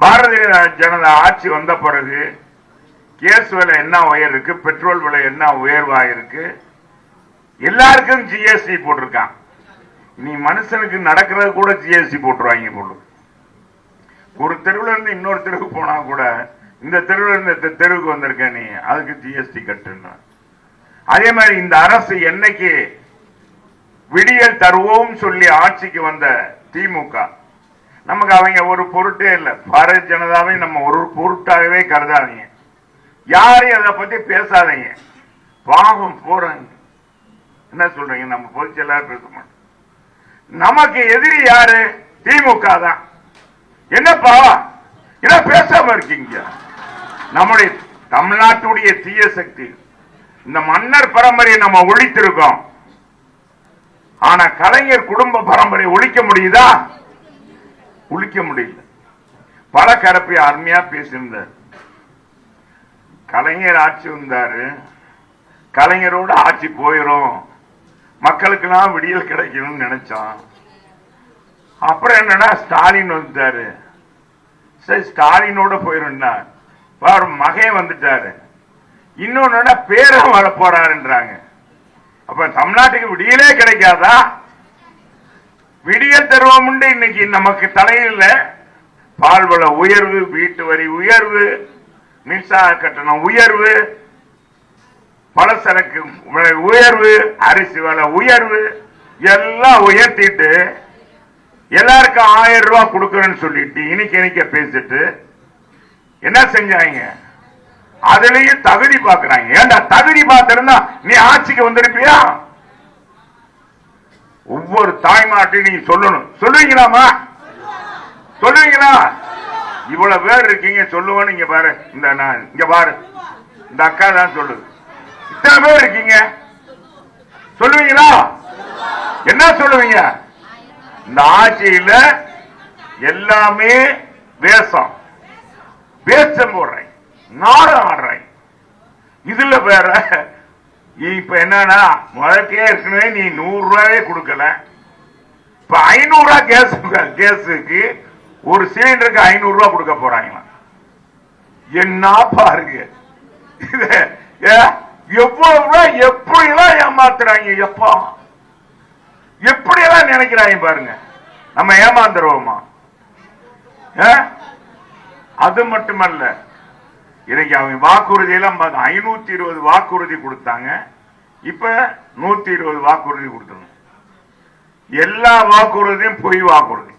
பாரதிய ஜனதா ஆட்சி வந்த பிறகு கேஸ் விலை என்ன உயர்வு, பெட்ரோல் விலை என்ன உயர்வாயிருக்கு, எல்லாருக்கும் ஜிஎஸ்டி போட்டிருக்கான். நீ மனுஷனுக்கு நடக்கிறது கூட ஜிஎஸ்டி போட்டுருவாங்க போட்டு. ஒரு தெருவில் இருந்து இன்னொரு தெருவுக்கு போனா கூட இந்த தெருவில் இருந்து இந்த தெருவுக்கு வந்திருக்க நீ அதுக்கு ஜிஎஸ்டி கட்டுன்னு. அதே மாதிரி இந்த அரசு என்னைக்கு விடியல் தருவோம் சொல்லி ஆட்சிக்கு வந்த திமுக, நமக்கு அவங்க ஒரு பொருட்டே இல்லை. பாரதிய ஜனதாவை நம்ம ஒரு பொருட்டாகவே கருதாதீங்க, யாரையும் அதை பத்தி பேசாதீங்க. பாவம் போறாங்க. என்ன சொல்றீங்க? நம்ம பொதுச் செயலாளர் பேச மாட்டோம். நமக்கு எதிரி யாரு? திமுக தான். என்னப்பா என்ன பேசாம இருக்கீங்க? நம்முடைய தமிழ்நாட்டுடைய தீய சக்தி. இந்த மன்னர் பரம்பரையை நம்ம ஒழித்திருக்கோம். ஆனா கலைஞர் குடும்ப பரம்பரை ஒழிக்க முடியுதா? ஒழிக்க முடியல. பல கரப்பை அருமையா பேசியிருந்தார். கலைஞர் ஆட்சி வந்தாரு, கலைஞரோட ஆட்சி போயிரும், மக்களுக்கெல்லாம் விடியல் கிடைக்கணும்னு நினைச்சான். அப்புறம் என்னன்னா ஸ்டாலின் வந்துட்டாரு. சரி ஸ்டாலினோட போயிருந்தா மகன் வந்துட்டாரு. இன்னொன்னு பேரம் வர போறாருன்றாங்க. அப்ப தமிழ்நாட்டுக்கு விடியலே கிடைக்காதா? விடியல் தருவோம். இன்னைக்கு நமக்கு தலையில் பால்வள உயர்வு, வீட்டு வரி உயர்வு, மின்சார கட்டணம் உயர்வு, பலசரக்கு விலை உயர்வு, அரிசி விலை உயர்வு எல்லாம் உயர்த்திட்டு எல்லாருக்கும் 1000 ரூபாய் கொடுக்கணும்னு சொல்லிட்டு இனிக்க பேசிட்டு என்ன செஞ்சாங்க? அதுலயும் தகுதி பாக்குறாங்க. ஏண்டா தகுதி பார்த்திருந்தா நீ ஆட்சிக்கு வந்திருப்பியா? ஒவ்வொரு தாய்மாட்டையும் நீங்க சொல்லணும். சொல்லுவீங்களாமா? சொல்லுவீங்களா? இவ்வளவு பேர் இருக்கீங்க சொல்லுவோம். இங்க பாரு, இங்க பாரு, இந்த அக்கா தான் சொல்லுது. இத்தனை பேர் இருக்கீங்க, சொல்லுவீங்களா? என்ன சொல்லுவீங்க? இந்த ஆட்சியில எல்லாமே வேஷம் போடுறேன், நாடகம் ஆடுறேன். இதுல வேற இப்ப என்னன்னா முதற்கே ஏற்கனவே நீ 100 ரூபாயே கொடுக்கல, இப்ப 500 ரூபாய் கேஸுக்கு ஒரு சிலிண்டருக்கு 500 ரூபாய் கொடுக்க போறாங்க. என்ன பாருங்க, எவ்வளவு எப்படி எல்லாம் ஏமாத்துறாங்க. எப்பா எப்படி எல்லாம் நினைக்கிறாங்க பாருங்க. நம்ம ஏமாந்துருவோமா? அது மட்டுமல்ல, இன்னைக்கு அவங்க வாக்குறுதி எல்லாம் 520 வாக்குறுதி கொடுத்தாங்க. இப்ப 120 வாக்குறுதி கொடுத்தணும். எல்லா வாக்குறுதியும் பொய் வாக்குறுதி.